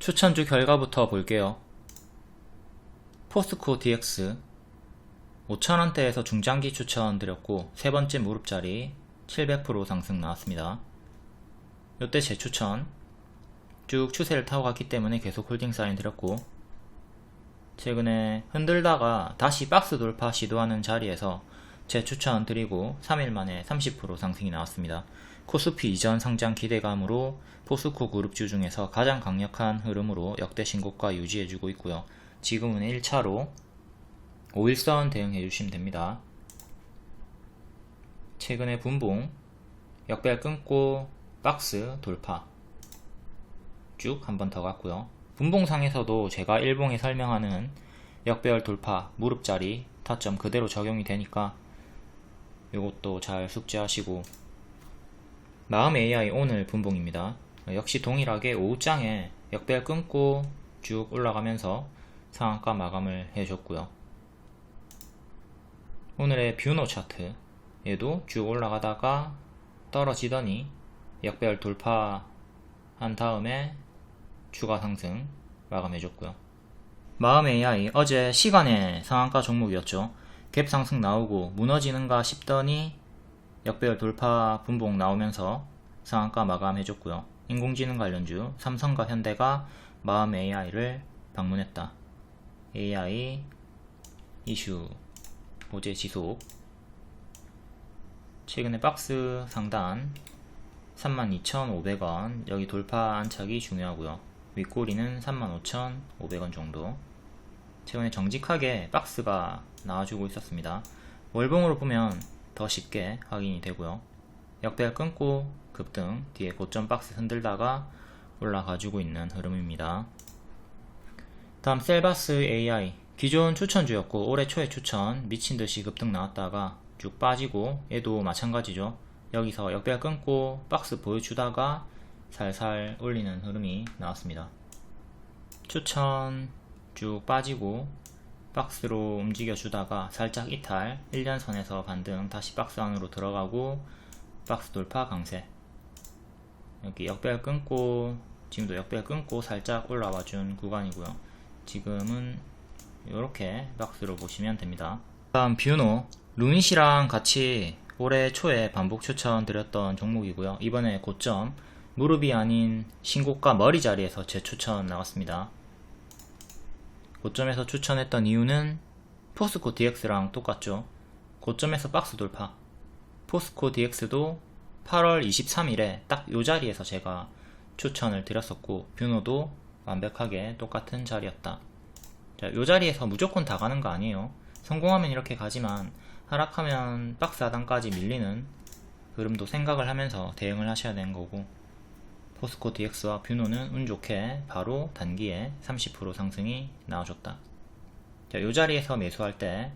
추천주 결과부터 볼게요. 포스코 DX 5,000원대에서 중장기 추천 드렸고 세번째 무릎자리 700% 상승 나왔습니다. 이때 제 추천 쭉 추세를 타고 갔기 때문에 계속 홀딩 사인 드렸고, 최근에 흔들다가 다시 박스 돌파 시도하는 자리에서 제 추천 드리고 3일 만에 30% 상승이 나왔습니다. 코스피 이전 상장 기대감으로 포스코 그룹주 중에서 가장 강력한 흐름으로 역대 신고가 유지해주고 있고요. 지금은 1차로 5일선 대응해주시면 됩니다. 최근에 분봉 역배열 끊고 박스 돌파 쭉 한 번 더 갔고요. 분봉상에서도 제가 일봉에 설명하는 역배열 돌파 무릎자리 타점 그대로 적용이 되니까 이것도 잘 숙지하시고, 마음 AI 오늘 분봉입니다. 역시 동일하게 오후장에 역배열 끊고 쭉 올라가면서 상한가 마감을 해줬고요. 오늘의 뷰노 차트 얘도 쭉 올라가다가 떨어지더니 역배열 돌파한 다음에 추가 상승 마감해줬고요. 마음 AI 어제 시간에 상한가 종목이었죠. 갭 상승 나오고 무너지는가 싶더니 역배열 돌파 분봉 나오면서 상한가 마감해줬고요. 인공지능 관련주 삼성과 현대가 마음 AI를 방문했다. AI 이슈 호재 지속. 최근에 박스 상단 32,500원 여기 돌파 안착이 중요하고요. 윗꼬리는 35,500원 정도. 최근에 정직하게 박스가 나와주고 있었습니다. 월봉으로 보면 더 쉽게 확인이 되고요. 역배열 끊고 급등, 뒤에 고점 박스 흔들다가 올라가주고 있는 흐름입니다. 다음 셀바스 AI 기존 추천주였고 올해 초에 추천 미친듯이 급등 나왔다가 쭉 빠지고, 얘도 마찬가지죠. 여기서 역배열 끊고 박스 보여주다가 살살 올리는 흐름이 나왔습니다. 추천 쭉 빠지고 박스로 움직여 주다가 살짝 이탈, 1년선에서 반등, 다시 박스 안으로 들어가고 박스 돌파 강세. 여기 역배열 끊고 지금도 역배열 끊고 살짝 올라와 준 구간이고요. 지금은 이렇게 박스로 보시면 됩니다. 다음 뷰노 루닛이랑 같이 올해 초에 반복 추천 드렸던 종목이고요. 이번에 고점 무릎이 아닌 신고가 머리 자리에서 재추천 나왔습니다. 고점에서 추천했던 이유는 포스코 DX랑 똑같죠. 고점에서 박스 돌파. 포스코 DX도 8월 23일에 딱 이 자리에서 제가 추천을 드렸었고, 뷰노도 완벽하게 똑같은 자리였다. 자, 이 자리에서 무조건 다 가는 거 아니에요. 성공하면 이렇게 가지만 하락하면 박스 하단까지 밀리는 흐름도 생각을 하면서 대응을 하셔야 되는 거고, 포스코 DX와 뷰노는 운 좋게 바로 단기에 30% 상승이 나와줬다. 자, 이 자리에서 매수할 때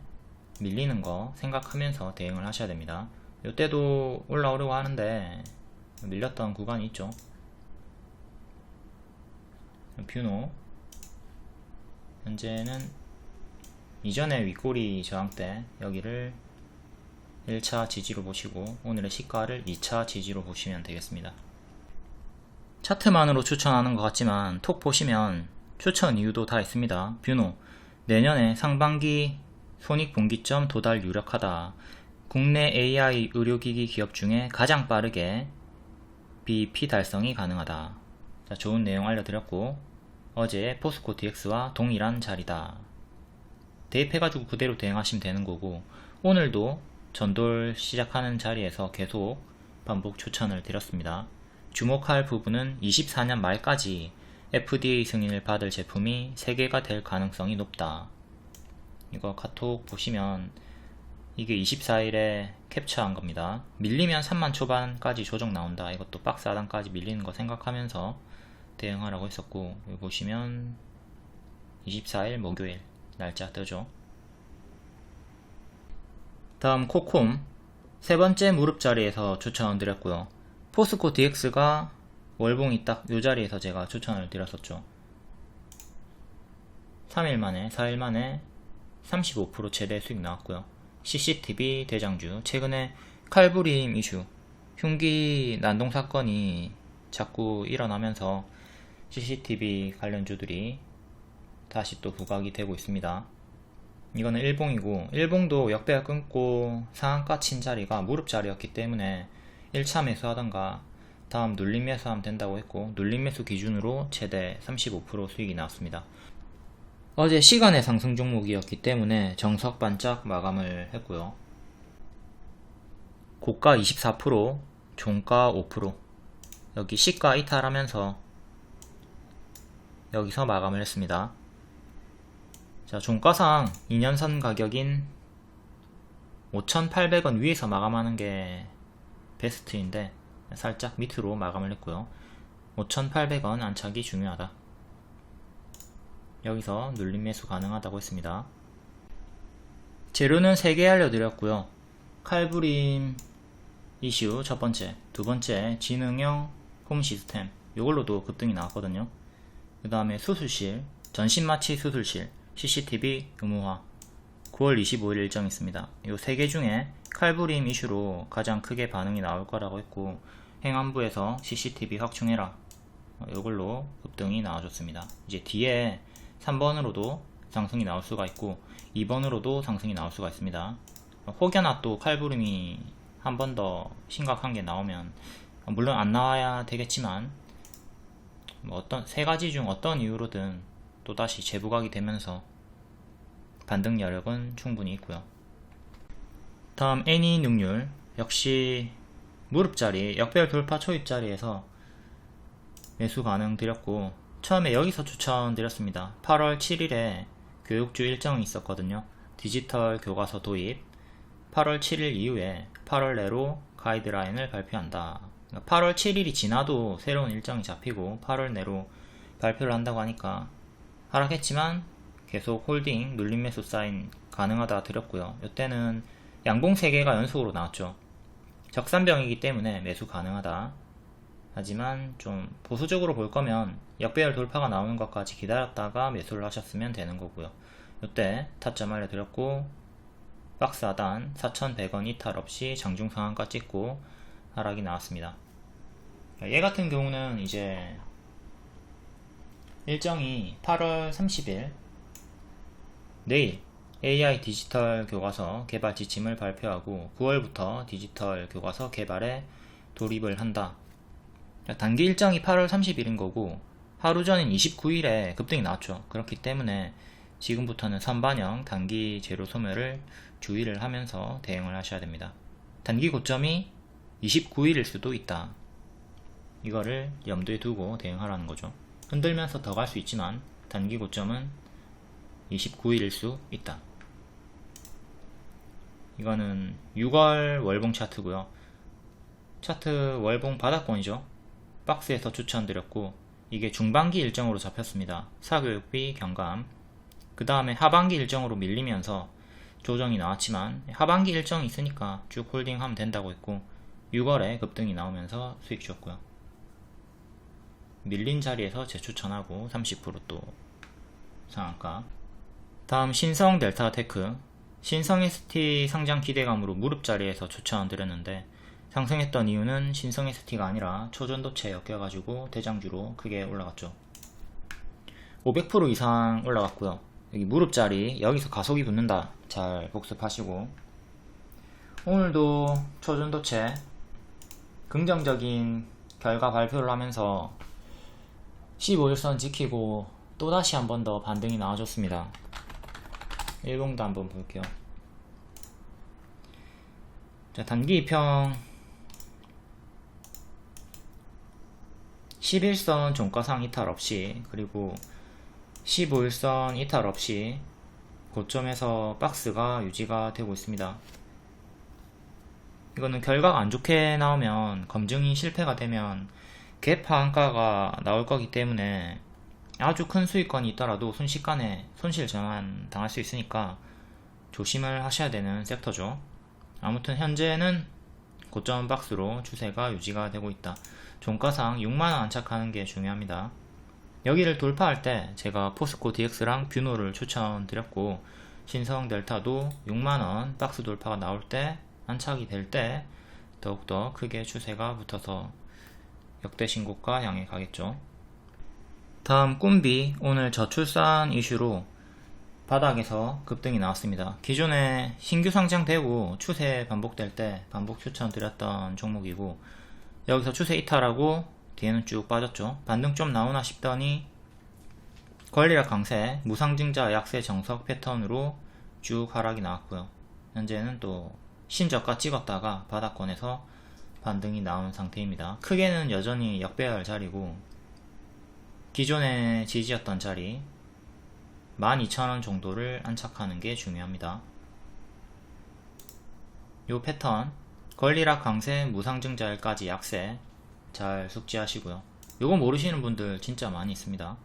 밀리는 거 생각하면서 대응을 하셔야 됩니다. 이때도 올라오려고 하는데 밀렸던 구간이 있죠. 뷰노 현재는 이전에 윗꼬리 저항 때 여기를 1차 지지로 보시고 오늘의 시가를 2차 지지로 보시면 되겠습니다. 차트만으로 추천하는 것 같지만 톡 보시면 추천 이유도 다 있습니다. 뷰노 내년에 상반기 손익분기점 도달 유력하다. 국내 AI 의료기기 기업 중에 가장 빠르게 BP 달성이 가능하다. 자, 좋은 내용 알려드렸고, 어제 포스코 DX와 동일한 자리다. 대입해가지고 그대로 대응하시면 되는 거고, 오늘도 전돌 시작하는 자리에서 계속 반복 추천을 드렸습니다. 주목할 부분은 24년 말까지 FDA 승인을 받을 제품이 3개가 될 가능성이 높다. 이거 카톡 보시면 이게 24일에 캡처한 겁니다. 밀리면 3만 초반까지 조정 나온다. 이것도 박스 하단까지 밀리는 거 생각하면서 대응하라고 했었고, 여기 보시면 24일 목요일 날짜 뜨죠. 다음 코콤 세 번째 무릎 자리에서 추천 드렸고요. 포스코 DX가 월봉이 딱 이 자리에서 제가 추천을 드렸었죠. 3일 만에 4일 만에 35% 최대 수익 나왔고요. CCTV 대장주, 최근에 칼부림 이슈, 흉기 난동 사건이 자꾸 일어나면서 CCTV 관련주들이 다시 또 부각이 되고 있습니다. 이거는 일봉이고, 일봉도 역배열 끊고 상한가 친 자리가 무릎 자리였기 때문에 1차 매수하던가 다음 눌림 매수하면 된다고 했고, 눌림 매수 기준으로 최대 35% 수익이 나왔습니다. 어제 시간의 상승 종목이었기 때문에 정석 반짝 마감을 했고요. 고가 24%, 종가 5%, 여기 시가 이탈하면서 여기서 마감을 했습니다. 자, 종가상 2년선 가격인 5,800원 위에서 마감하는 게 베스트인데 살짝 밑으로 마감을 했고요. 5,800원 안착이 중요하다. 여기서 눌림 매수 가능하다고 했습니다. 재료는 3개 알려드렸고요. 칼부림 이슈 첫 번째, 두 번째 지능형 홈 시스템, 이걸로도 급등이 나왔거든요. 그 다음에 수술실, 전신마취 수술실, CCTV 의무화, 9월 25일 일정이 있습니다. 이 3개 중에 칼부림 이슈로 가장 크게 반응이 나올 거라고 했고, 행안부에서 CCTV 확충해라, 이걸로 급등이 나와줬습니다. 이제 뒤에 3번으로도 상승이 나올 수가 있고 2번으로도 상승이 나올 수가 있습니다. 혹여나 또 칼부림이 한 번 더 심각한 게 나오면, 물론 안 나와야 되겠지만 어떤 세 가지 중 어떤 이유로든 또다시 재부각이 되면서 반등 여력은 충분히 있고요. 다음 애니능률, 역시 무릎자리 역배열 돌파 초입자리에서 매수 가능 드렸고, 처음에 여기서 추천드렸습니다. 8월 7일에 교육주 일정이 있었거든요. 디지털 교과서 도입, 8월 7일 이후에 8월 내로 가이드라인을 발표한다. 8월 7일이 지나도 새로운 일정이 잡히고 8월 내로 발표를 한다고 하니까 하락했지만 계속 홀딩, 눌림 매수 사인 가능하다 드렸고요. 이때는 양봉 3개가 연속으로 나왔죠. 적산병이기 때문에 매수 가능하다. 하지만 좀 보수적으로 볼 거면 역배열 돌파가 나오는 것까지 기다렸다가 매수를 하셨으면 되는 거고요. 이때 타점 알려드렸고, 박스 하단 4,100원 이탈 없이 장중 상한가 찍고 하락이 나왔습니다. 얘 같은 경우는 이제 일정이 8월 30일 내일 AI 디지털 교과서 개발 지침을 발표하고 9월부터 디지털 교과서 개발에 돌입을 한다. 단기 일정이 8월 30일인 거고 하루 전인 29일에 급등이 나왔죠. 그렇기 때문에 지금부터는 선반영 단기 재료 소멸을 주의를 하면서 대응을 하셔야 됩니다. 단기 고점이 29일일 수도 있다. 이거를 염두에 두고 대응하라는 거죠. 흔들면서 더 갈 수 있지만 단기 고점은 29일일 수 있다. 이거는 6월 월봉 차트고요. 차트 월봉 바닥권이죠. 박스에서 추천드렸고, 이게 중반기 일정으로 잡혔습니다. 사교육비 경감, 그 다음에 하반기 일정으로 밀리면서 조정이 나왔지만 하반기 일정이 있으니까 쭉 홀딩하면 된다고 했고, 6월에 급등이 나오면서 수익 줬고요. 밀린 자리에서 재추천하고 30% 또 상한가. 다음 신성 델타테크, 신성 ST 상장 기대감으로 무릎 자리에서 추천드렸는데 상승했던 이유는 신성 ST가 아니라 초전도체 엮여가지고 대장주로 크게 올라갔죠. 500% 이상 올라갔고요. 여기 무릎 자리, 여기서 가속이 붙는다. 잘 복습하시고, 오늘도 초전도체 긍정적인 결과 발표를 하면서 15일선 지키고 또다시 한 번 더 반등이 나와줬습니다. 일봉도 한번 볼게요. 자, 단기 이평 11선 종가상 이탈 없이, 그리고 15일선 이탈 없이 고점에서 박스가 유지가 되고 있습니다. 이거는 결과가 안 좋게 나오면, 검증이 실패가 되면 갭 하한가가 나올 거기 때문에 아주 큰 수익권이 있더라도 순식간에 손실 전환 당할 수 있으니까 조심을 하셔야 되는 섹터죠. 아무튼 현재는 고점 박스로 추세가 유지가 되고 있다. 종가상 6만원 안착하는 게 중요합니다. 여기를 돌파할 때 제가 포스코 DX랑 뷰노를 추천드렸고, 신성 델타도 6만원 박스 돌파가 나올 때, 안착이 될 때 더욱더 크게 추세가 붙어서 역대 신고가 향해 가겠죠. 다음 꿈비, 오늘 저출산 이슈로 바닥에서 급등이 나왔습니다. 기존에 신규 상장되고 추세 반복될 때 반복 추천드렸던 종목이고, 여기서 추세 이탈하고 뒤에는 쭉 빠졌죠. 반등 좀 나오나 싶더니 권리락 강세, 무상증자 약세 정석 패턴으로 쭉 하락이 나왔고요. 현재는 또 신저가 찍었다가 바닥권에서 반등이 나온 상태입니다. 크게는 여전히 역배열 자리고, 기존에 지지였던 자리 12,000원 정도를 안착하는 게 중요합니다. 요 패턴 권리락 강세, 무상증자일까지 약세 잘 숙지하시고요. 요거 모르시는 분들 진짜 많이 있습니다.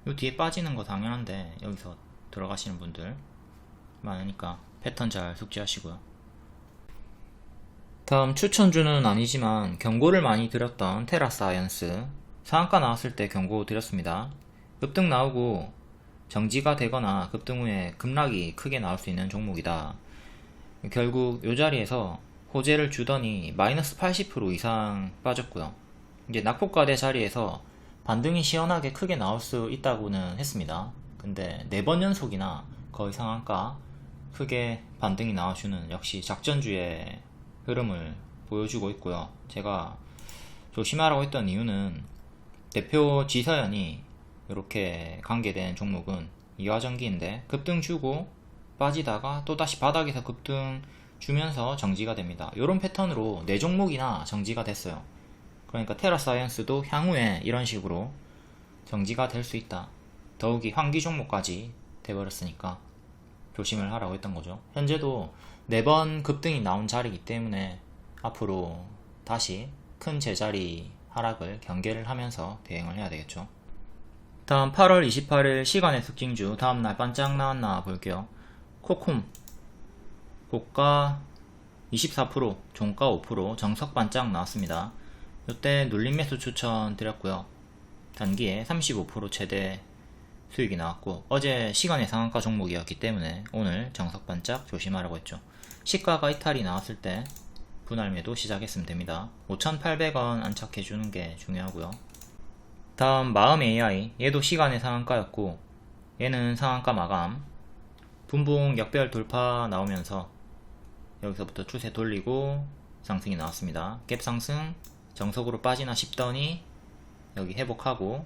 요 뒤에 빠지는 거 당연한데 여기서 들어가시는 분들 많으니까 패턴 잘 숙지하시고요. 다음 추천주는 아니지만 경고를 많이 드렸던 테라사이언스, 상한가 나왔을 때 경고 드렸습니다. 급등 나오고 정지가 되거나 급등 후에 급락이 크게 나올 수 있는 종목이다. 결국 이 자리에서 호재를 주더니 마이너스 80% 이상 빠졌고요. 이제 낙폭과대 자리에서 반등이 시원하게 크게 나올 수 있다고는 했습니다. 근데 4번 연속이나 거의 상한가 크게 반등이 나와주는 역시 작전주의 흐름을 보여주고 있고요. 제가 조심하라고 했던 이유는 대표 지서연이 이렇게 관계된 종목은 이화전기인데 급등 주고 빠지다가 또다시 바닥에서 급등 주면서 정지가 됩니다. 이런 패턴으로 4종목이나 정지가 됐어요. 그러니까 테라사이언스도 향후에 이런 식으로 정지가 될 수 있다. 더욱이 환기 종목까지 돼버렸으니까 조심을 하라고 했던 거죠. 현재도 4번 급등이 나온 자리이기 때문에 앞으로 다시 큰 제자리 하락을 경계를 하면서 대응을 해야 되겠죠. 다음 8월 28일 시간의 특징주, 다음날 반짝 나왔나 볼게요. 코콤 고가 24%, 종가 5%, 정석 반짝 나왔습니다. 이때 눌림 매수 추천 드렸고요. 단기에 35% 최대 수익이 나왔고, 어제 시간의 상한가 종목이었기 때문에 오늘 정석 반짝 조심하라고 했죠. 시가가 이탈이 나왔을 때 분할 매도 시작했으면 됩니다. 5,800원 안착해주는 게 중요하고요. 다음 마음 AI, 얘도 시간의 상한가였고 얘는 상한가 마감, 분봉 역배열 돌파 나오면서 여기서부터 추세 돌리고 상승이 나왔습니다. 갭 상승, 정석으로 빠지나 싶더니 여기 회복하고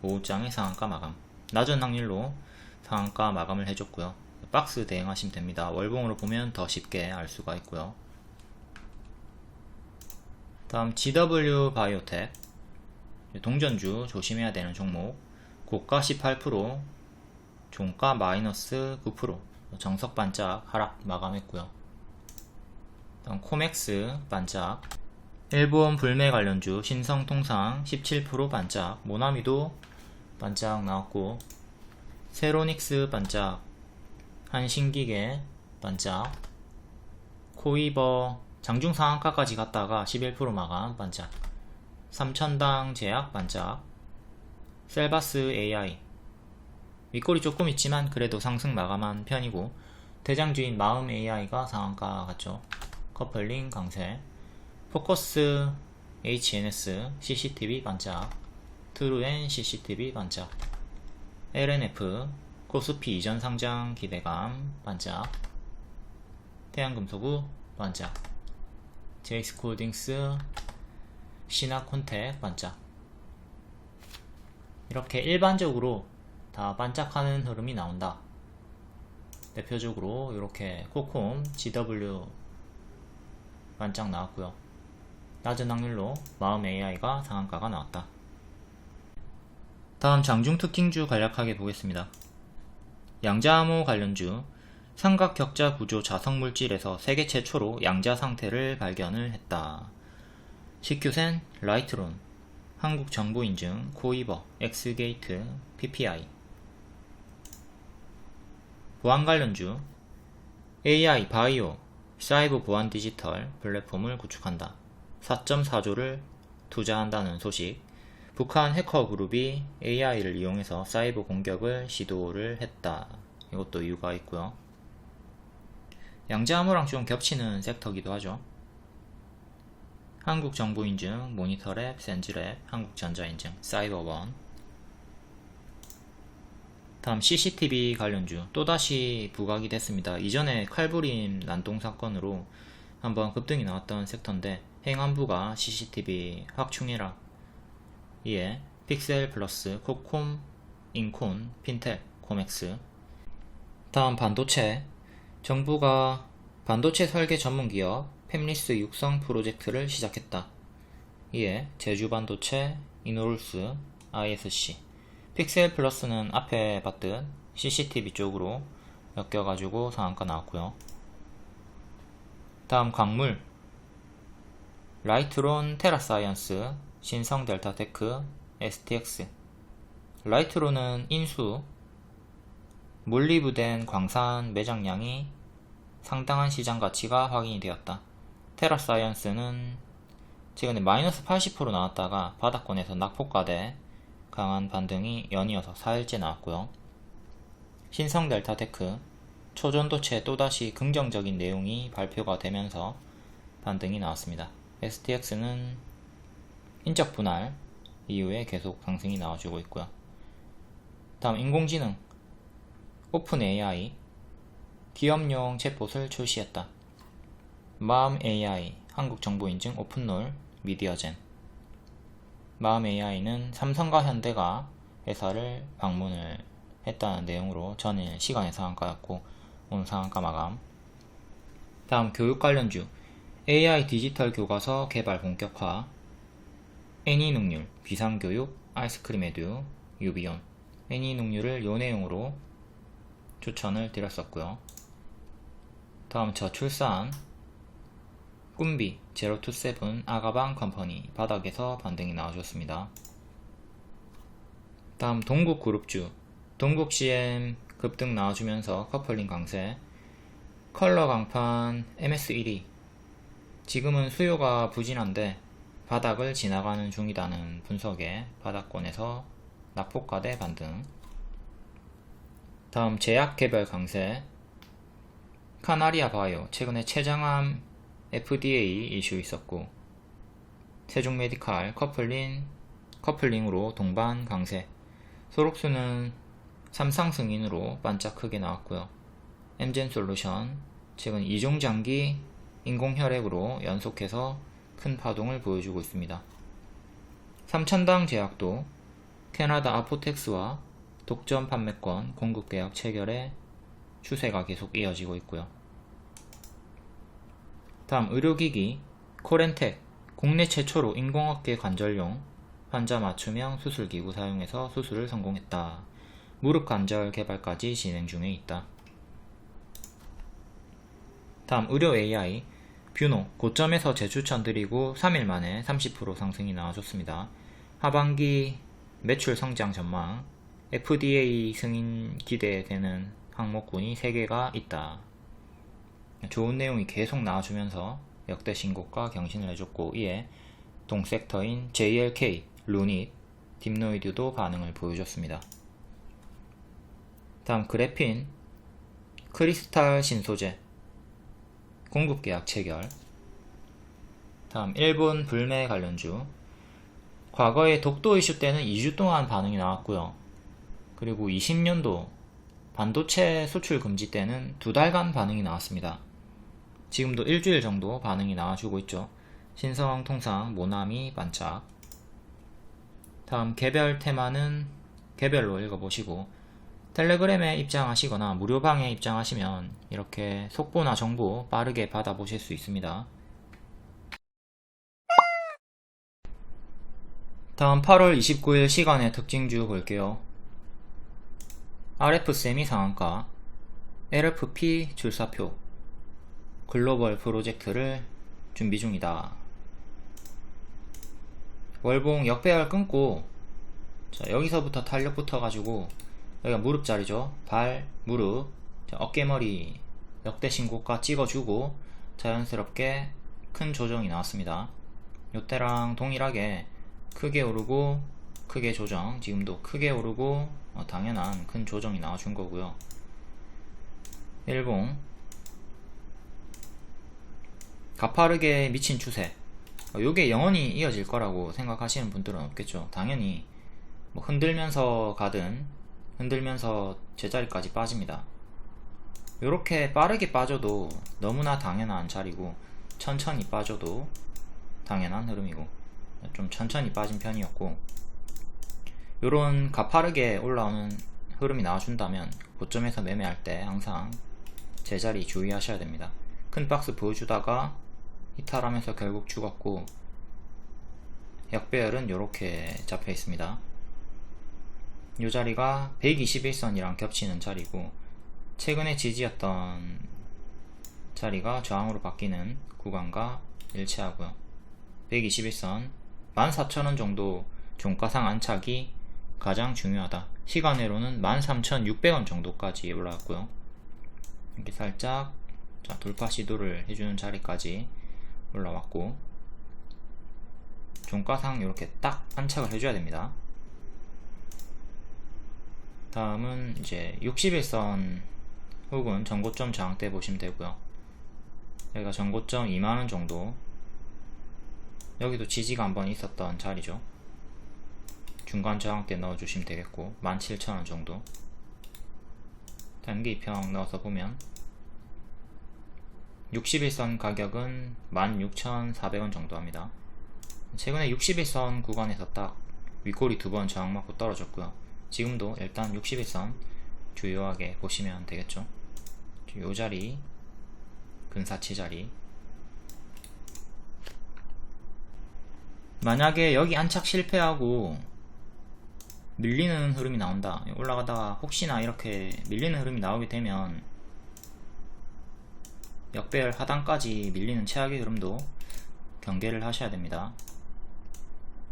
오후장에 상한가 마감, 낮은 확률로 상한가 마감을 해줬고요. 박스 대응하시면 됩니다. 월봉으로 보면 더 쉽게 알 수가 있고요. 다음 GW 바이오텍, 동전주 조심해야 되는 종목, 고가 18%, 종가 마이너스 9%, 정석 반짝 하락 마감했고요. 다음 코맥스 반짝, 일본 불매 관련주 신성통상 17% 반짝, 모나미도 반짝 나왔고, 세로닉스 반짝, 한신기계 반짝, 코이버 장중 상한가까지 갔다가 11% 마감 반짝, 삼천당 제약 반짝, 셀바스 AI 윗골이 조금 있지만 그래도 상승 마감한 편이고, 대장주인 마음 AI가 상한가 같죠. 커플링 강세, 포커스 HNS CCTV 반짝, 트루엔 CCTV 반짝, LNF 코스피 이전 상장 기대감 반짝, 태양금속우 반짝, 제이스콜딩스 신화콘텍 반짝. 이렇게 일반적으로 다 반짝하는 흐름이 나온다. 대표적으로 이렇게 코콤 GW 반짝 나왔고요. 낮은 확률로 마음 AI가 상한가가 나왔다. 다음 장중 특징주 간략하게 보겠습니다. 양자암호 관련주, 삼각격자 구조 자석물질에서 세계 최초로 양자 상태를 발견을 했다. CQ센, 라이트론, 한국정보인증, 코이버, 엑스게이트, PPI. 보안 관련주, AI, 바이오, 사이버 보안 디지털 플랫폼을 구축한다. 4.4조를 투자한다는 소식. 북한 해커 그룹이 AI를 이용해서 사이버 공격을 시도를 했다. 이것도 이유가 있고요. 양자암호랑 좀 겹치는 섹터기도 하죠. 한국정보인증, 모니터랩, 센즈랩, 한국전자인증, 사이버원. 다음 CCTV 관련주 또다시 부각이 됐습니다. 이전에 칼부림 난동 사건으로 한번 급등이 나왔던 섹터인데 행안부가 CCTV 확충해라 이에 픽셀 플러스, 코콤, 인콘, 핀텔, 코맥스. 다음 반도체, 정부가 반도체 설계 전문기업 팹리스 육성 프로젝트를 시작했다. 이에 제주반도체, 이노룰스, ISC, 픽셀 플러스는 앞에 봤듯 CCTV 쪽으로 엮여가지고 상한가 나왔고요. 다음 광물, 라이트론 테라사이언스, 신성델타테크, STX. 라이트론은 인수, 몰리브덴 광산 매장량이 상당한 시장 가치가 확인이 되었다. 테라사이언스는 최근에 마이너스 80% 나왔다가 바닥권에서 낙폭과대 강한 반등이 연이어서 4일째 나왔고요. 신성델타테크, 초전도체 또다시 긍정적인 내용이 발표가 되면서 반등이 나왔습니다. STX는 인적 분할 이후에 계속 상승이 나와주고 있고요. 다음 인공지능, 오픈 AI, 기업용 챗봇을 출시했다. 마음 AI, 한국정보인증 오픈롤, 미디어젠. 마음 AI는 삼성과 현대가 회사를 방문을 했다는 내용으로 전일 시간의 상한가였고 오늘 상한가 마감. 다음 교육 관련주, AI 디지털 교과서 개발 본격화, 애니능률, 비상교육, 아이스크림 에듀, 유비온. 애니능률을 요 내용으로 추천을 드렸었고요. 다음 저출산, 꿈비, 제로투세븐, 아가방 컴퍼니 바닥에서 반등이 나와줬습니다. 다음 동국그룹주, 동국CM 급등 나와주면서 커플링 강세, 컬러 강판 MS1위. 지금은 수요가 부진한데 바닥을 지나가는 중이다는 분석에 바닥권에서 낙폭과대 반등. 다음 제약개별 강세, 카나리아 바이오 최근에 췌장암 FDA 이슈 있었고 세종 메디칼 커플링으로 동반 강세. 소록수는 삼상 승인으로 반짝 크게 나왔고요. 엠젠솔루션 최근 이종장기 인공혈액으로 연속해서 큰 파동을 보여주고 있습니다. 삼천당 제약도 캐나다 아포텍스와 독점 판매권 공급 계약 체결에 추세가 계속 이어지고 있고요. 다음 의료기기, 코렌텍 국내 최초로 인공어깨 관절용 환자 맞춤형 수술기구 사용해서 수술을 성공했다. 무릎 관절 개발까지 진행 중에 있다. 다음 의료 AI, 뷰노 고점에서 재추천드리고 3일 만에 30% 상승이 나와줬습니다. 하반기 매출 성장 전망, FDA 승인 기대되는 항목군이 3개가 있다. 좋은 내용이 계속 나와주면서 역대 신고가 경신을 해줬고 이에 동섹터인 JLK, 루닛, 딥노이드도 반응을 보여줬습니다. 다음 그래핀, 크리스탈 신소재 공급계약 체결. 다음 일본 불매 관련주, 과거에 독도 이슈 때는 2주 동안 반응이 나왔고요. 그리고 20년도 반도체 수출 금지 때는 2달간 반응이 나왔습니다. 지금도 일주일 정도 반응이 나와주고 있죠. 신성 통상 모나미 반짝. 다음 개별 테마는 개별로 읽어보시고 텔레그램에 입장하시거나 무료방에 입장하시면 이렇게 속보나 정보 빠르게 받아보실 수 있습니다. 다음 8월 29일 시간의 특징주 볼게요. RF세미 상한가, LFP 출사표, 글로벌 프로젝트를 준비 중이다. 월봉 역배열 끊고 자, 여기서부터 탄력 붙어가지고 여기가 무릎 자리죠. 발, 무릎, 자, 어깨머리 역대 신고가 찍어주고 자연스럽게 큰 조정이 나왔습니다. 요때랑 동일하게 크게 오르고 크게 조정, 지금도 크게 오르고 당연한 큰 조정이 나와준 거고요. 일봉 가파르게 미친 추세, 요게 영원히 이어질 거라고 생각하시는 분들은 없겠죠. 당연히 뭐 흔들면서 가든 흔들면서 제자리까지 빠집니다. 이렇게 빠르게 빠져도 너무나 당연한 자리고, 천천히 빠져도 당연한 흐름이고, 좀 천천히 빠진 편이었고, 요런 가파르게 올라오는 흐름이 나와준다면 고점에서 매매할 때 항상 제자리 주의하셔야 됩니다. 큰 박스 보여주다가 이탈하면서 결국 죽었고, 역배열은 이렇게 잡혀 있습니다. 이 자리가 121선이랑 겹치는 자리고, 최근에 지지였던 자리가 저항으로 바뀌는 구간과 일치하고요. 121선 14,000원 정도 종가상 안착이 가장 중요하다. 시간외로는 13,600원 정도까지 올라왔고요. 이렇게 살짝 돌파 시도를 해주는 자리까지 올라왔고, 종가상 이렇게 딱 안착을 해줘야 됩니다. 다음은 이제 61선 혹은 전고점 저항대 보시면 되고요. 여기가 전고점 2만원 정도, 여기도 지지가 한번 있었던 자리죠. 중간 저항대 넣어주시면 되겠고, 17,000원 정도. 단기 2평 넣어서 보면 61선 가격은 16,400원 정도 합니다. 최근에 61선 구간에서 딱 윗꼬리 2번 저항 맞고 떨어졌고요. 지금도 일단 61선 주요하게 보시면 되겠죠. 요 자리, 근사치 자리. 만약에 여기 안착 실패하고 밀리는 흐름이 나온다, 올라가다가 혹시나 이렇게 밀리는 흐름이 나오게 되면 역배열 하단까지 밀리는 최악의 흐름도 경계를 하셔야 됩니다.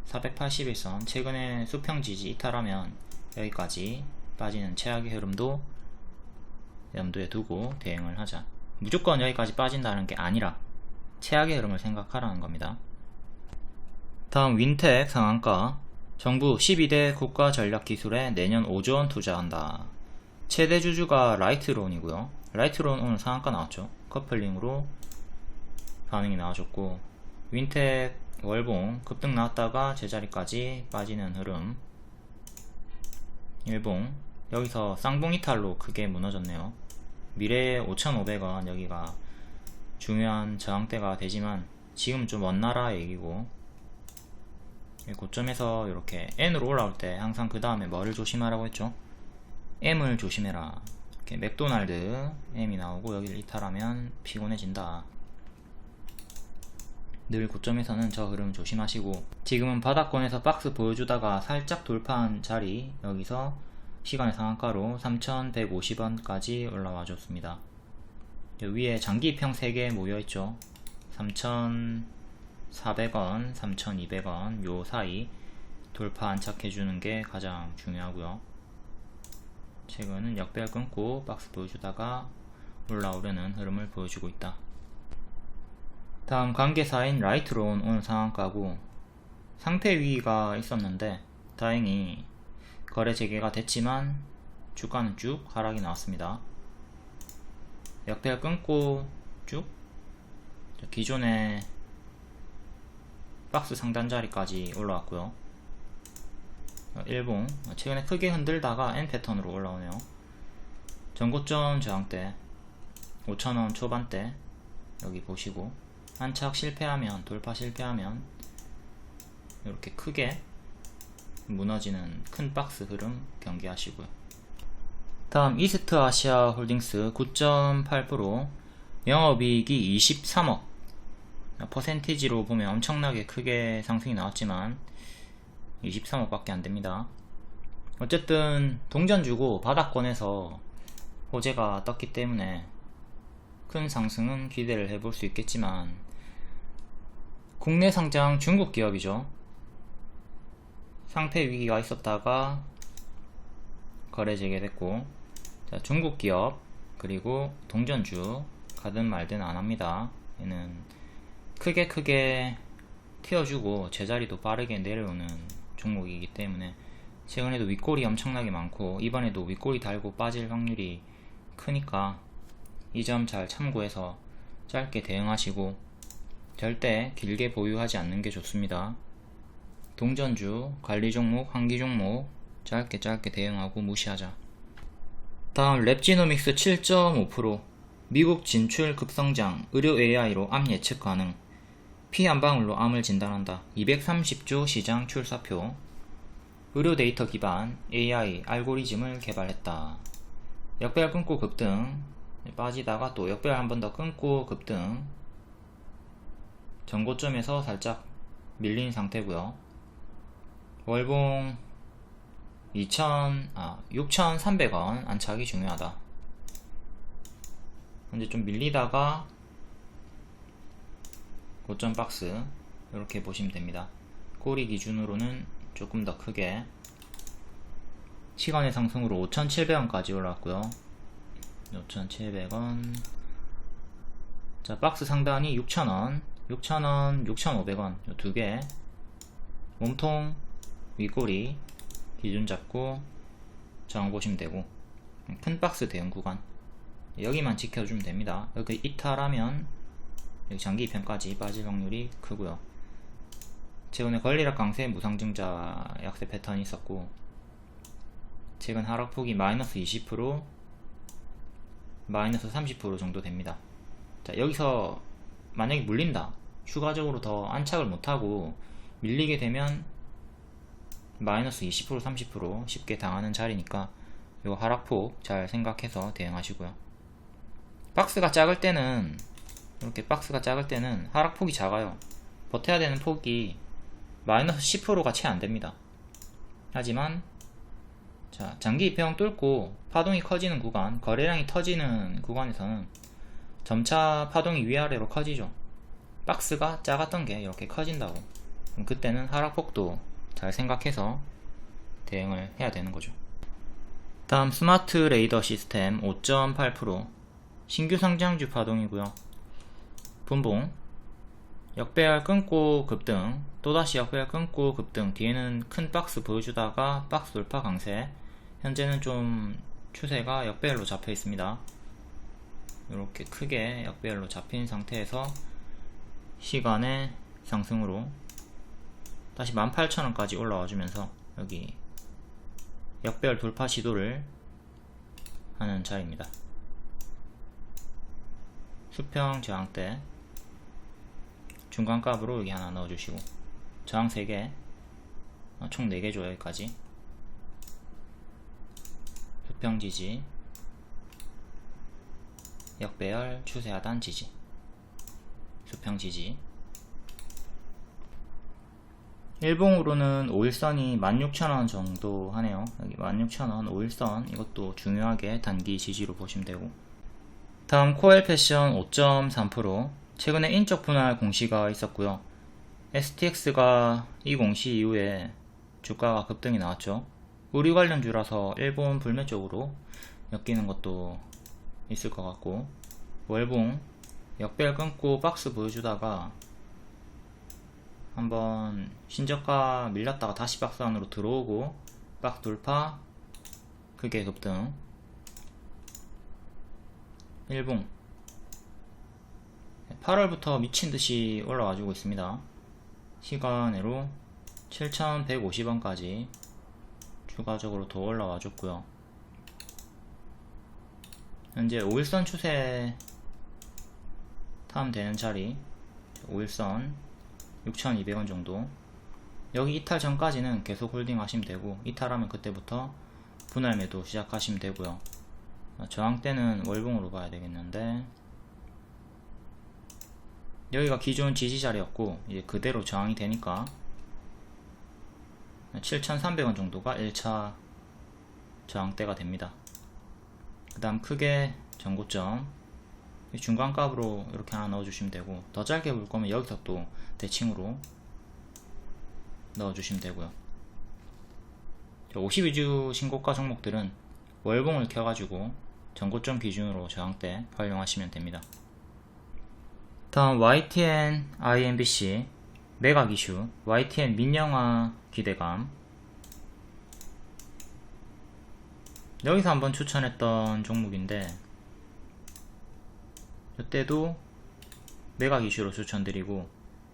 481선 최근에 수평 지지 이탈하면 여기까지 빠지는 최악의 흐름도 염두에 두고 대응을 하자. 무조건 여기까지 빠진다는 게 아니라 최악의 흐름을 생각하라는 겁니다. 다음 윈텍 상한가. 정부 12대 국가전략기술에 내년 5조원 투자한다. 최대 주주가 라이트론이고요. 라이트론 오늘 상한가 나왔죠. 커플링으로 반응이 나와줬고, 윈텍 월봉 급등 나왔다가 제자리까지 빠지는 흐름. 일봉 여기서 쌍봉 이탈로 크게 무너졌네요. 미래의 5,500원 여기가 중요한 저항대가 되지만 지금 좀 먼 나라 얘기고, 고점에서 이렇게 N으로 올라올 때 항상 그 다음에 뭐를 조심하라고 했죠? M을 조심해라. 이렇게 맥도날드 M이 나오고 여기를 이탈하면 피곤해진다. 늘 고점에서는 저 흐름 조심하시고, 지금은 바닥권에서 박스 보여주다가 살짝 돌파한 자리, 여기서 시간의 상한가로 3,150원까지 올라와 줬습니다. 위에 장기평 3개 모여있죠. 3,400원, 3,200원 요 사이 돌파 안착해주는 게 가장 중요하고요. 최근은 역배열 끊고 박스 보여주다가 올라오려는 흐름을 보여주고 있다. 다음 관계사인 라이트론 오늘 상한가고, 상태 위기가 있었는데 다행히 거래 재개가 됐지만 주가는 쭉 하락이 나왔습니다. 역배열 끊고 쭉 기존의 박스 상단 자리까지 올라왔고요. 일봉 최근에 크게 흔들다가 N 패턴으로 올라오네요. 전고점 저항대 5,000원 초반대 여기 보시고, 안착 실패하면, 돌파 실패하면 이렇게 크게 무너지는 큰 박스 흐름 경계하시고요. 다음 이스트아시아 홀딩스 9.8%, 영업이익이 23억. 퍼센티지로 보면 엄청나게 크게 상승이 나왔지만 23억 밖에 안됩니다. 어쨌든 동전 주고 바닥권에서 호재가 떴기 때문에 큰 상승은 기대를 해볼 수 있겠지만, 국내 상장 중국 기업이죠. 상태 위기가 있었다가 거래 재개됐고, 중국 기업 그리고 동전주 가든 말든 안합니다. 얘는 크게 튀어주고 제자리도 빠르게 내려오는 종목이기 때문에 최근에도 윗골이 엄청나게 많고 이번에도 윗골이 달고 빠질 확률이 크니까 이 점 잘 참고해서 짧게 대응하시고, 절대 길게 보유하지 않는 게 좋습니다. 동전주, 관리 종목, 환기 종목 짧게 대응하고 무시하자. 다음 랩지노믹스 7.5%, 미국 진출 급성장, 의료 AI로 암 예측 가능, 피 한 방울로 암을 진단한다. 230조 시장 출사표. 의료 데이터 기반 AI 알고리즘을 개발했다. 역배열 끊고 급등, 빠지다가 또 역배열 한 번 더 끊고 급등, 전고점에서 살짝 밀린 상태고요. 월봉 6,300원 안착이 중요하다. 현재 좀 밀리다가 고점 박스 이렇게 보시면 됩니다. 꼬리 기준으로는 조금 더 크게 시간의 상승으로 5,700원까지 올라왔고요. 5,700원. 자, 박스 상단이 6,000원, 6,000원, 6,500원 이 두 개. 몸통 윗꼬리 기준 잡고 저항 보시면 되고, 큰 박스 대응 구간 여기만 지켜주면 됩니다. 여기 이탈하면 여기 장기 2편까지 빠질 확률이 크고요. 최근에 권리락 강세 무상증자 약세 패턴이 있었고, 최근 하락폭이 마이너스 20%, 마이너스 30% 정도 됩니다. 자, 여기서 만약에 물린다, 추가적으로 더 안착을 못하고 밀리게 되면 마이너스 20% 30% 쉽게 당하는 자리니까 요 하락폭 잘 생각해서 대응하시고요. 박스가 작을 때는, 이렇게 박스가 작을 때는 하락폭이 작아요. 버텨야 되는 폭이 마이너스 10%가 채 안됩니다. 하지만 자, 장기 2평 뚫고 파동이 커지는 구간, 거래량이 터지는 구간에서는 점차 파동이 위아래로 커지죠. 박스가 작았던 게 이렇게 커진다고. 그럼 그때는 하락폭도 잘 생각해서 대응을 해야 되는 거죠. 다음 스마트 레이더 시스템 5.8%, 신규 상장주 파동이고요. 분봉 역배열 끊고 급등, 또다시 역배열 끊고 급등, 뒤에는 큰 박스 보여주다가 박스 돌파 강세. 현재는 좀 추세가 역배열로 잡혀 있습니다. 이렇게 크게 역배열로 잡힌 상태에서 시간의 상승으로 다시 18,000원까지 올라와 주면서 여기 역배열 돌파 시도를 하는 자리입니다. 수평 저항대 중간값으로 여기 하나 넣어주시고, 저항 3개, 총 4개 줘요. 여기까지 수평 지지, 역배열 추세 하단 지지, 수평 지지. 일봉으로는 5일선이 16,000원 정도 하네요. 여기 16,000원 5일선, 이것도 중요하게 단기 지지로 보시면 되고. 다음 코엘 패션 5.3%, 최근에 인적 분할 공시가 있었고요. STX가 이 공시 이후에 주가가 급등이 나왔죠. 의류 관련주라서 일본 불매 쪽으로 엮이는 것도 있을 것 같고, 월봉 역배열 끊고 박스 보여주다가 한번 신저가 밀렸다가 다시 박스 안으로 들어오고 박스 돌파, 크게 급등. 일봉 8월부터 미친듯이 올라와주고 있습니다. 시간으로 7,150원까지 추가적으로 더 올라와줬고요. 현재 5일선 추세 타면 되는 자리, 5일선 6,200원 정도. 여기 이탈 전까지는 계속 홀딩 하시면 되고, 이탈하면 그때부터 분할 매도 시작하시면 되고요. 저항대는 월봉으로 봐야 되겠는데, 여기가 기존 지지 자리였고 이제 그대로 저항이 되니까 7,300원 정도가 1차 저항대가 됩니다. 그 다음 크게 전고점 중간값으로 이렇게 하나 넣어주시면 되고, 더 짧게 볼 거면 여기서 또 대칭으로 넣어주시면 되고요. 52주 신고가 종목들은 월봉을 켜가지고 전고점 기준으로 저항대 활용하시면 됩니다. 다음 YTN IMBC 매각 이슈, YTN 민영화 기대감. 여기서 한번 추천했던 종목인데, 이때도 매각 이슈로 추천드리고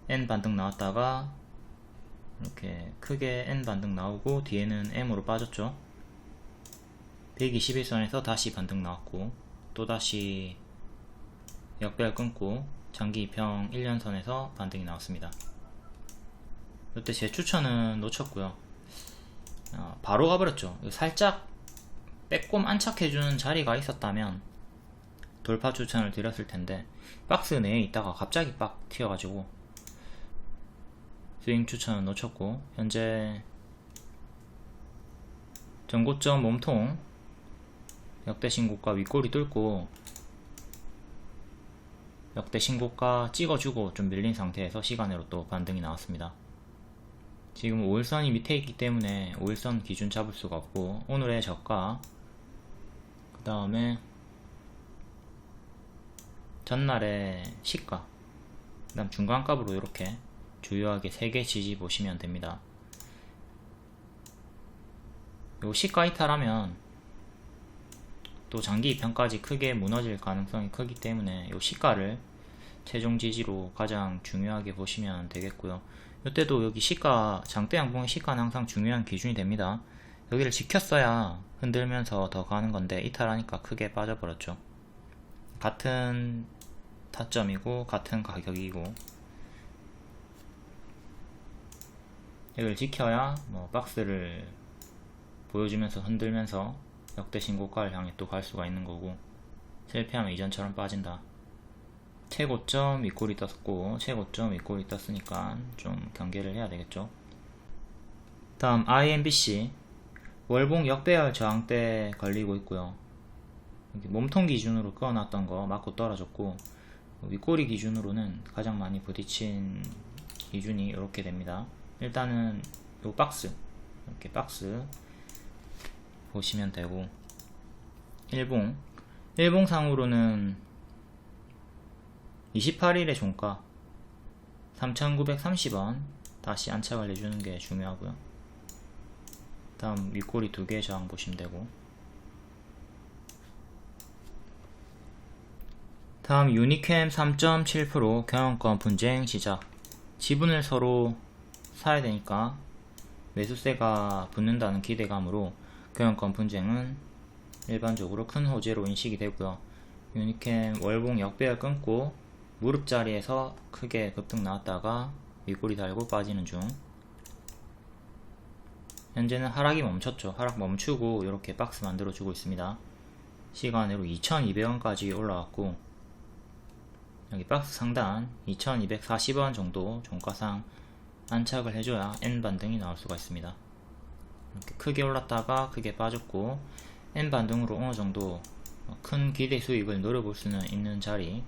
N 반등 나왔다가 이렇게 크게 N 반등 나오고 뒤에는 M으로 빠졌죠. 121선에서 다시 반등 나왔고 또다시 역배열 끊고 장기 2평 1년선에서 반등이 나왔습니다. 이때 제 추천은 놓쳤고요. 바로 가버렸죠. 살짝 빼꼼 안착해주는 자리가 있었다면 돌파 추천을 드렸을 텐데 박스 내에 있다가 갑자기 빡 튀어가지고 스윙 추천은 놓쳤고, 현재 전고점 몸통 역대 신고가 윗꼬리 뚫고 역대 신고가 찍어주고 좀 밀린 상태에서 시간으로 또 반등이 나왔습니다. 지금 5일선이 밑에 있기 때문에 5일선 기준 잡을 수가 없고, 오늘의 저가 그 다음에 전날의 시가 그 다음 중간값으로 이렇게 주요하게 3개 지지 보시면 됩니다. 요 시가 이탈하면 또 장기 2편까지 크게 무너질 가능성이 크기 때문에 요 시가를 최종 지지로 가장 중요하게 보시면 되겠고요. 이때도 여기 시가, 장대 양봉의 시가는 항상 중요한 기준이 됩니다. 여기를 지켰어야 흔들면서 더 가는 건데 이탈하니까 크게 빠져버렸죠. 같은 타점이고 같은 가격이고 여기를 지켜야 뭐 박스를 보여주면서 흔들면서 역대 신고가를 향해 또 갈 수가 있는 거고, 실패하면 이전처럼 빠진다. 최고점 윗골이 떴고 최고점 윗골이 떴으니까 좀 경계를 해야 되겠죠. 다음 IMBC 월봉 역배열 저항대 걸리고 있고요. 몸통 기준으로 그어놨던 거 맞고 떨어졌고, 윗꼬리 기준으로는 가장 많이 부딪힌 기준이 이렇게 됩니다. 일단은 요 박스, 이렇게 박스 보시면 되고, 일봉상으로는 28일의 종가 3,930원 다시 안착을 해주는 게 중요하고요. 다음 윗꼬리 2개 저항 보시면 되고, 다음 유니캠 3.7% 경영권 분쟁 시작. 지분을 서로 사야 되니까 매수세가 붙는다는 기대감으로 경영권 분쟁은 일반적으로 큰 호재로 인식이 되고요. 유니캠 월봉 역배열 끊고 무릎 자리에서 크게 급등 나왔다가 윗꼬리 달고 빠지는 중. 현재는 하락이 멈췄죠. 하락 멈추고 이렇게 박스 만들어 주고 있습니다. 시간으로 2,200원까지 올라왔고, 여기 박스 상단 2,240원 정도 종가상 안착을 해줘야 N 반등이 나올 수가 있습니다. 이렇게 크게 올랐다가 크게 빠졌고, N 반등으로 어느 정도 큰 기대 수익을 노려볼 수는 있는 자리,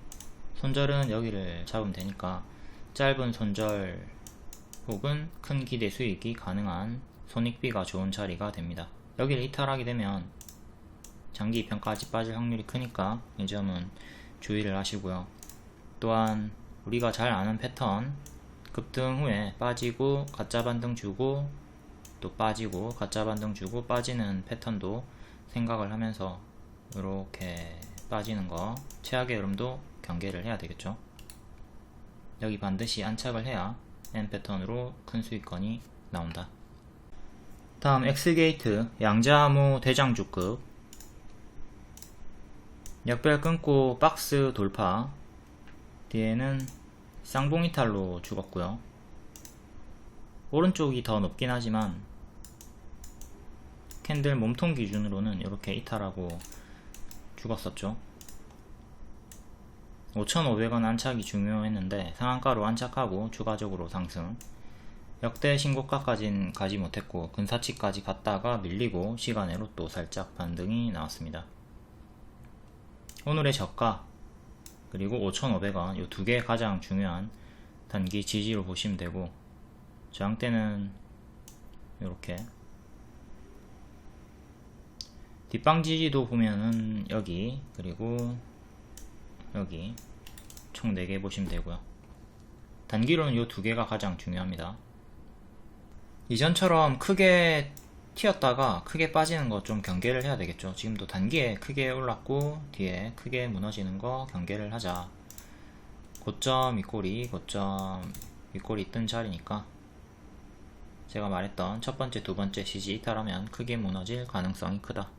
손절은 여기를 잡으면 되니까 짧은 손절 혹은 큰 기대 수익이 가능한 손익비가 좋은 자리가 됩니다. 여기를 이탈하게 되면 장기 2편까지 빠질 확률이 크니까 이 점은 주의를 하시고요. 또한 우리가 잘 아는 패턴, 급등 후에 빠지고 가짜 반등 주고 또 빠지고 가짜 반등 주고 빠지는 패턴도 생각을 하면서 이렇게 빠지는 거 최악의 흐름도 경계를 해야 되겠죠. 여기 반드시 안착을 해야 N 패턴으로 큰 수익권이 나온다. 다음 엑스게이트 양자암호 대장주급 역배열 끊고 박스 돌파, 뒤에는 쌍봉 이탈로 죽었고요. 오른쪽이 더 높긴 하지만 캔들 몸통 기준으로는 이렇게 이탈하고 죽었었죠. 5,500원 안착이 중요했는데 상한가로 안착하고 추가적으로 상승, 역대 신고가까진 가지 못했고 근사치까지 갔다가 밀리고 시간으로 또 살짝 반등이 나왔습니다. 오늘의 저가 그리고 5,500원 이 두 개 가장 중요한 단기 지지로 보시면 되고, 저항대는 이렇게 뒷방 지지도 보면은 여기 그리고 여기 총 4개 보시면 되고요. 단기로는 이 두 개가 가장 중요합니다. 이전처럼 크게 튀었다가 크게 빠지는 거 좀 경계를 해야 되겠죠. 지금도 단기에 크게 올랐고 뒤에 크게 무너지는 거 경계를 하자. 고점 윗꼬리 뜬 자리니까 제가 말했던 첫 번째, 두 번째 CG 이탈하면 크게 무너질 가능성이 크다.